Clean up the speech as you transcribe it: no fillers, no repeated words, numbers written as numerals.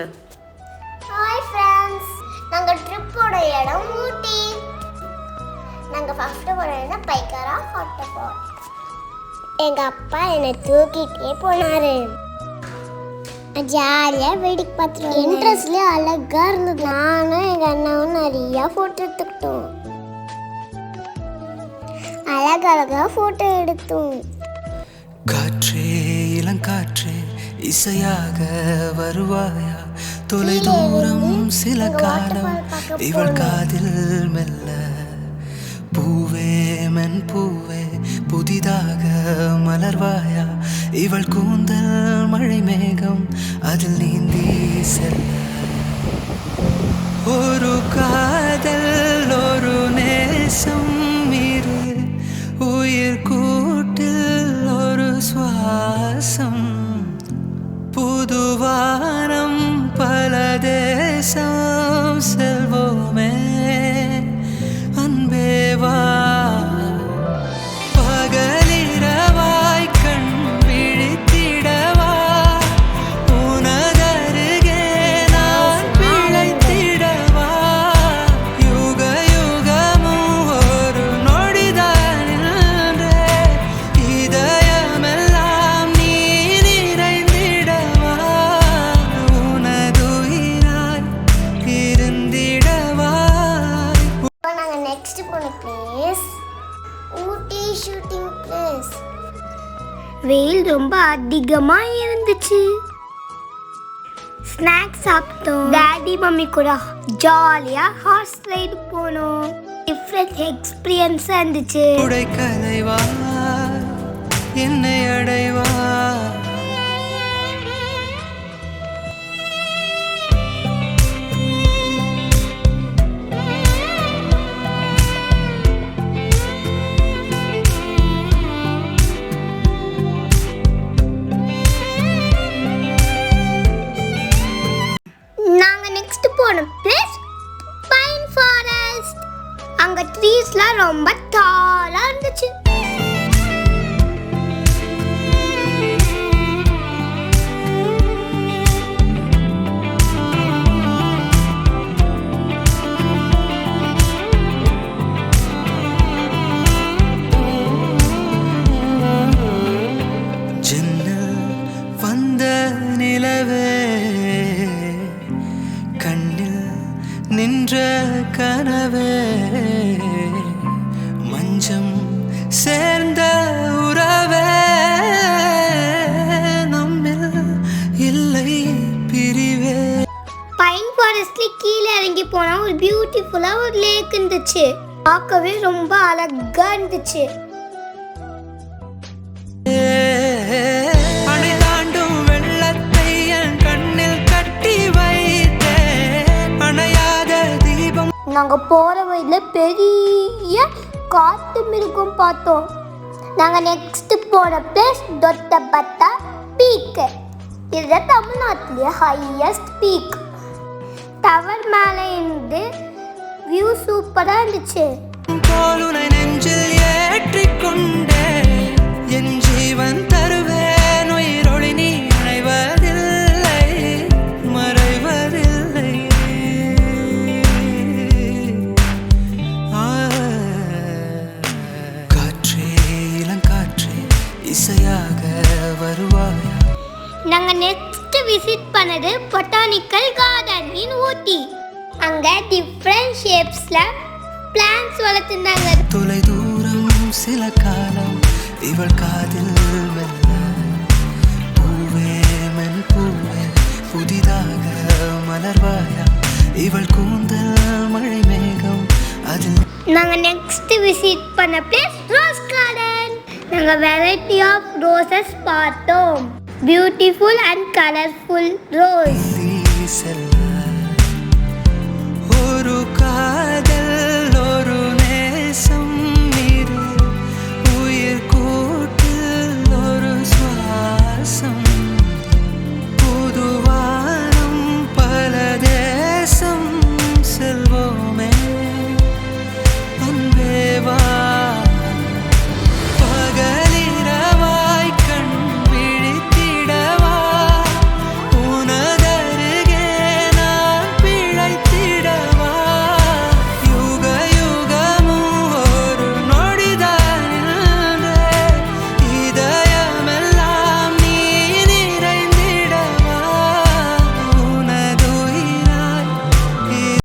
Hi friends, நாங்கள் ட்ரிப்போட இடம் ஊட்டி. நாங்கள் ஃபஸ்ட்டு போன இடம் பைக்காரா வாட்டர் ஃபால். எங்கள் அப்பா என்னை தூக்கிட்டே போனார். ஜாலியாக வேடிக்கை பார்த்துட்டு இன்ட்ரெஸ்ட்லேயே அழகாக இருந்தது. நானும் எங்கள் அண்ணாவும் நிறையா ஃபோட்டோ எடுத்துக்கிட்டோம். அழகழகாக ஃபோட்டோ எடுத்தோம். காற்றே இளங்காற்றே இசையாக வருவாயா, தொலை தூரம் சில காலம் இவள் காதில் மெல்ல. பூவே மென் பூவே புதிதாக மலர்வாயா, இவள் கூந்தல் மழை மேகம் அதில் நீந்தி செல்ல. ஒரு காதல் ஒரு நேசம் இரு உயிர் கூட்டில் ஒரு சுவாசம். புதுவானம் பல தேசம் செல்வோமே அன்பேவா. பகலிரவாய் கண் விழித்திடவா, உனதருகே நான் பிழைத்திடவா. யுக யுகமும் ஒரு நொடிதான் நின்றே, இதயமெல்லாம் நீ நிறைந்திடவா. உனதுயிராய் இருந்திடவா. இப்போ நாங்கள் நெக்ஸ்ட் போன பிளேஸ் ஊட்டி ஷூட்டிங் பிளேஸ். வெயில் ரொம்ப அதிகமாக இருந்துச்சு. ஸ்நாக்ஸ் சாப்பிட்டோம். டாடி மம்மி கூட ஜாலியாக ஹார்ஸ் ரைடு போனோம். டிஃப்ரெண்ட் எக்ஸ்பீரியன்ஸாக இருந்துச்சு. உடை கலைவா என்னை அடைவா. நாங்கள் நெக்ஸ்ட் போன பிளேஸ் பைன் ஃபாரஸ்ட். அங்கே ட்ரீஸ்லாம் ரொம்ப டாலாக இருந்துச்சு. ஜன்னல் வந்த நிலவே கண்ணில் நின்ற கனவே, மஞ்சம் சேர்ந்த உறவே நம்மில் இல்லை பிரிவே. பைன் ஃபாரஸ்ட்ல கீழே இறங்கி போனா ஒரு பியூட்டிஃபுல்லா ஒரு லேக் இருந்துச்சு. பார்க்கவே ரொம்ப அழகா இருந்துச்சு. அணை தாண்டும் வெள்ளத்தை என் கண்ணில் கட்டி வைத்தேன், அணையாத தீபம். நாங்க போற வழியில பெரிய காட்டு மிருகம் பார்த்தோம். நாங்க நெக்ஸ்ட் போன பிளேஸ் தொட்டபெட்டா பீக். இதுதான் தமிழ்நாட்டிலேயே ஹையஸ்ட் பீக். டவர் மேலே இருந்து வியூ சூப்பரா இருந்துச்சு. போலுனை நெஞ்சில் ஏற்றிக்கொண்டே என் ஜீவன் தருவேன். உயிரொளி நீ அணைவதில்லை மறைவதில்லை. காற்றே இளங்காற்றே இசையாக வருவாயா. நாங்க நெக்ஸ்ட் விசிட் பண்ணது பொட்டானிக்கல் கார்டன் இன் ஊட்டி. அங்க டிஃப்ரெண்ட் ஷேப்ஸ்ல பிளான்ட்ஸ் வளர்த்துருந்தாங்க. தொலை தூரம் சில காலம் இவள் காதில் மெல்ல. பூவே மென் பூவே புதிதாக மலர்வாயா, இவள் கூந்தல் மழை மேகம் அதில். நாங்க நெக்ஸ்ட் விசிட் பண்ண பிளேஸ் ரோஸ் கார்டன். நாங்க வெரைட்டி ஆஃப் ரோசஸ் பார்த்தோம். Beautiful and colourful rose. செல்ல